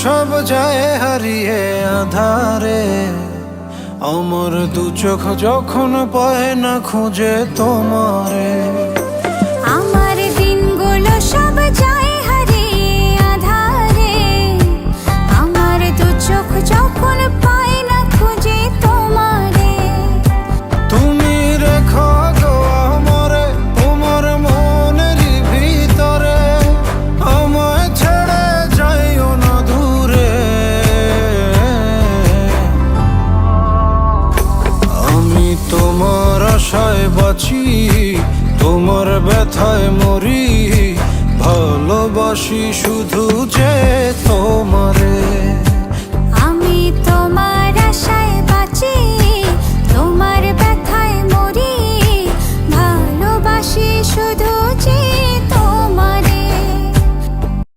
সব যায় হারিয়ে আধারে, আমার দু চোখ যখন পায় না খুঁজে তোমারে। আমার দিনগুলো সব যায় হারিয়ে আধারে, আমার দু চোখ যখন পায় না খুঁজে তোমারে। তুমি রেখো গো আমরে তোমার মনের ভিতরে, আমায় ছেড়ে যাইও না দূরে। আমি তোমার আশায় বাঁচি, তোমার ব্যথায় মরি, ভালোবাসি শুধু যে তোমারে।